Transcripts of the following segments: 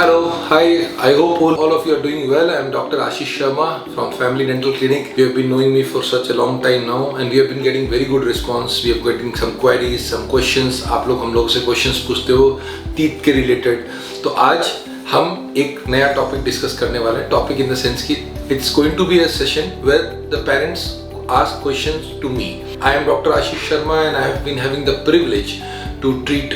Hello, hi. I hope all of you are doing well. I am Dr. Ashish Sharma from Family Dental Clinic. You have been knowing me for such a long time now, and we have been getting very good response. We are getting some queries, some questions. आप लोग हम लोग से questions पूछते हो teeth के related. तो आज हम एक नया topic discuss करने वाले हैं. Topic in the sense कि it's going to be a session where the parents ask questions to me. I am Dr. Ashish Sharma, and I have been having the privilege to treat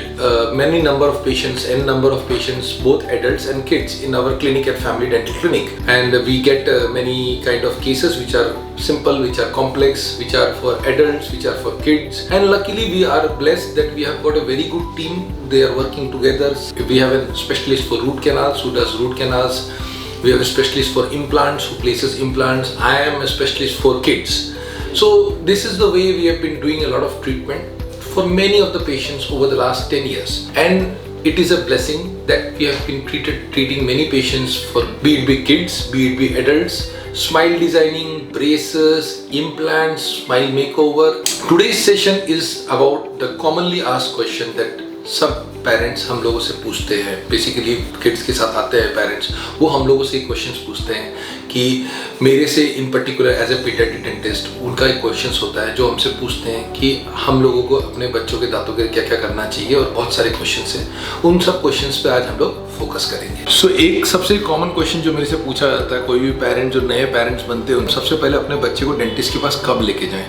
many number of patients, both adults and kids in our clinic at Family Dental Clinic. And we get many kind of cases which are simple, which are complex, which are for adults, which are for kids. And luckily we are blessed that we have got a very good team. They are working together. We have a specialist for root canals who does root canals. We have a specialist for implants who places implants. I am a specialist for kids. So this is the way we have been doing a lot of treatment for many of the patients over the last 10 years, and it is a blessing that we have been treating many patients for be it be kids, be it be adults, smile designing, braces, implants, smile makeover. Today's session is about the commonly asked question that सब parents हम लोगों से पूछते हैं. Basically kids के साथ आते हैं पेरेंट्स, वो हम लोगों से क्वेश्चंस पूछते हैं कि मेरे से in particular as a paediatric dentist उनका एक क्वेश्चंस होता है जो हमसे पूछते हैं कि हम लोगों को अपने बच्चों के दांतों के क्या क्या करना चाहिए, और बहुत सारे क्वेश्चंस हैं. उन सब क्वेश्चंस पे आज हम लोग फोकस करेंगे. सो एक सबसे कॉमन क्वेश्चन जो मेरे से पूछा जाता है, कोई भी पेरेंट जो नए पेरेंट्स बनते हैं, सबसे पहले अपने बच्चे को डेंटिस्ट के पास कब लेके जाएं.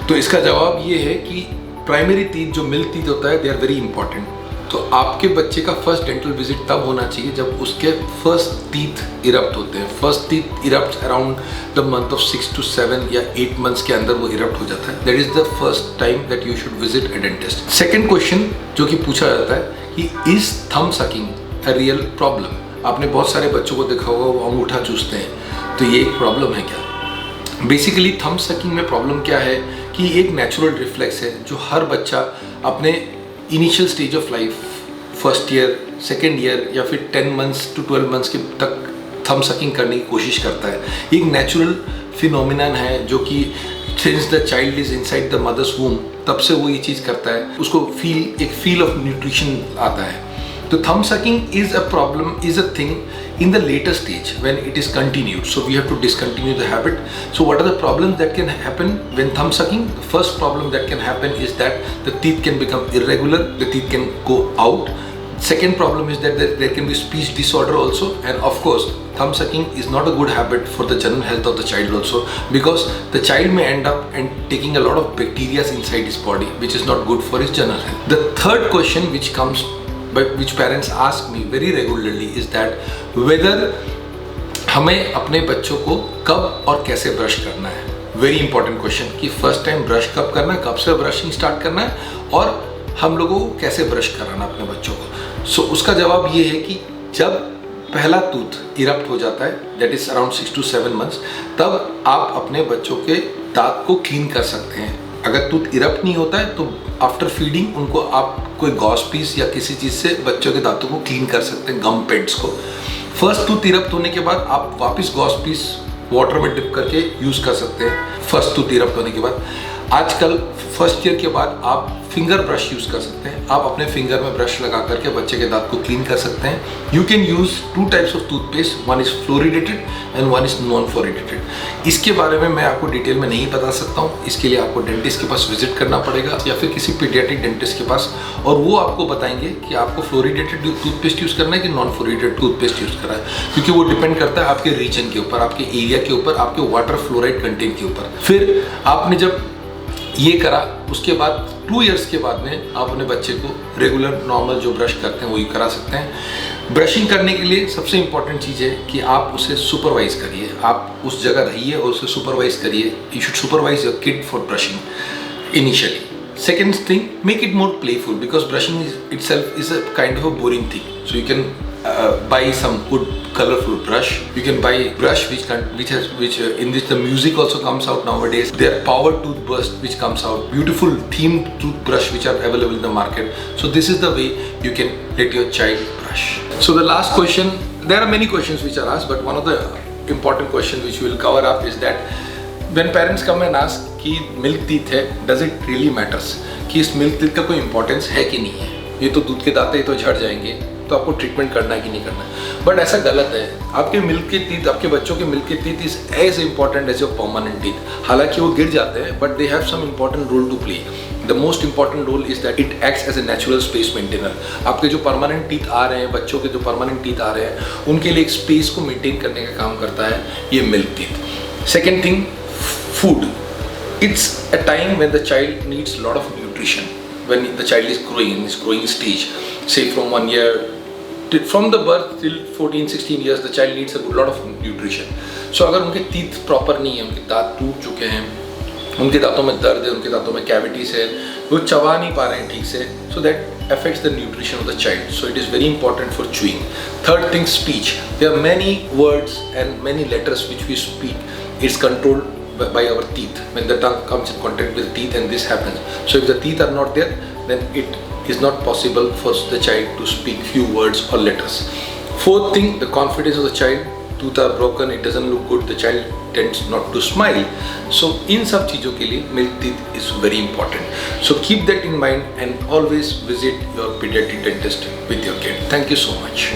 तो इसका जवाब ये है कि प्राइमरी टीथ जो मिल्क टीथ होता है, दे आर वेरी इंपॉर्टेंट. तो आपके बच्चे का फर्स्ट डेंटल विजिट तब होना चाहिए जब उसके फर्स्ट टीथ इरप्ट होते हैं. First teeth erupt around the month of 6 to 7 या 8 मंथ्स के अंदर वो इरप्ट हो जाता है. That is the first time that you should visit a dentist. Second question जो कि पूछा जाता है कि is thumb sucking a real problem. आपने बहुत सारे बच्चों को देखा होगा वो अंगूठा चूसते हैं, तो ये एक प्रॉब्लम है क्या? बेसिकली थंब सकिंग में प्रॉब्लम क्या है कि एक नेचुरल रिफ्लेक्स है जो हर बच्चा अपने initial stage of life, first year, second year या फिर 10 मंथ्स to 12 मंथ्स के तक थंब सकिंग करने की कोशिश करता है. एक नेचुरल फिनोमिनन है जो कि since the child is inside the mother's womb तब से वो ये चीज़ करता है. उसको एक फील ऑफ न्यूट्रिशन आता है. तो thumb sucking is a problem, is a thing in the later stage when it is continued. So we have to discontinue the habit. So what are the problems that can happen when thumb sucking? The first problem that can happen is that the teeth can become irregular, the teeth can go out. Second problem is that there can be speech disorder also, and of course thumb sucking is not a good habit for the general health of the child also, because the child may end up and taking a lot of bacteria inside his body, which is not good for his general health. The third question which parents ask me very regularly is that whether हमें अपने बच्चों को कब और कैसे brush करना है. Very important question कि फर्स्ट टाइम ब्रश कब करना है, कब से ब्रशिंग स्टार्ट करना है, और हम लोगों को कैसे ब्रश कराना अपने बच्चों को. सो उसका जवाब ये है कि जब पहला टूथ इरप्ट हो जाता है, that is around 6 to 7 months, तब आप अपने बच्चों के दांत को क्लीन कर सकते हैं. अगर टूथ इरप्ट नहीं होता है तो आफ्टर फीडिंग उनको आप कोई गॉस पीस या किसी चीज़ से बच्चों के दांतों को क्लीन कर सकते हैं, गम पेड्स को. फर्स्ट टूथ इरप्ट होने के बाद आप वापस गॉस पीस वाटर में डिप करके यूज़ कर सकते हैं. फर्स्ट टूथ इरप्ट होने के बाद आजकल फर्स्ट ईयर के बाद आप फिंगर ब्रश यूज़ कर सकते हैं. आप अपने फिंगर में ब्रश लगा करके बच्चे के दांत को क्लीन कर सकते हैं. You can use 2 types of toothpaste, one is fluoridated and one is non fluoridated. इसके बारे में मैं आपको डिटेल में नहीं बता सकता हूँ. इसके लिए आपको डेंटिस्ट के पास विजिट करना पड़ेगा या फिर किसी पीडियाट्रिक डेंटिस्ट के पास, और वो आपको बताएंगे कि आपको फ्लोरिडेटेड टूथपेस्ट यूज़ करना है कि नॉन फ्लोरिडेटेड टूथपेस्ट यूज़ करना है, क्योंकि वो डिपेंड करता है आपके रीजन के ऊपर, आपके एरिया के ऊपर, आपके वाटर फ्लोराइड कंटेंट के ऊपर. फिर आपने जब ये करा, उसके बाद 2 इयर्स के बाद में आप अपने बच्चे को रेगुलर नॉर्मल जो ब्रश करते हैं वही करा सकते हैं. ब्रशिंग करने के लिए सबसे इम्पॉर्टेंट चीज़ है कि आप उसे सुपरवाइज करिए. आप उस जगह रहिए और उसे सुपरवाइज करिए. You should supervise your kid for brushing initially. Second thing, make it more playful, because brushing itself is a kind of a boring thing. So you can buy some good colorful brush. You can buy brush which in which the music also comes out nowadays. There are power toothbrush which comes out. Beautiful themed toothbrush which are available in the market. So this is the way you can let your child brush. So the last question, there are many questions which are asked, but one of the important question which we will cover up is that when parents come and ask कि milk teeth है, does it really matters, कि इस milk teeth का कोई importance है कि नहीं है. ये तो दूध के दांत ही तो झड़ जाएंगे, तो आपको ट्रीटमेंट करना है कि नहीं करना है, बट ऐसा गलत है। आपके मिल्क के टीथ, आपके बच्चों के मिल्क के teeth is as important as your permanent teeth. हालांकि वो गिर जाते हैं but they have some important role to play. The most important role is that it acts as a natural space maintainer. आपके जो परमानेंट टीथ आ रहे हैं, बच्चों के जो परमानेंट टीथ आ रहे हैं, उनके लिए एक स्पेस को मेंटेन करने का काम करता है ये milk teeth. Second thing, food. It's a time when the child needs a lot of nutrition. When the child is growing in his growing stage, say from 1 year, from the birth till 14-16 years, the child needs a lot of nutrition. So अगर उनके teeth proper नहीं है, उनके दांत टूट चुके हैं, उनके दांतों में दर्द है, उनके दांतों में cavities है, वो चबा नहीं पा रहे हैं ठीक से, so that affects the nutrition of the child. So it is very important for chewing. Third thing, speech. There are many words and many letters which we speak. It's controlled by our teeth. When the tongue comes in contact with the teeth and this happens. So if the teeth are not there, then it is not possible for the child to speak few words or letters. Fourth thing, the confidence of the child. Tooth are broken, it doesn't look good, the child tends not to smile. So इन सब चीज़ों के लिए milk teeth is very important. So keep that in mind and always visit your pediatric dentist with your kid. Thank you so much.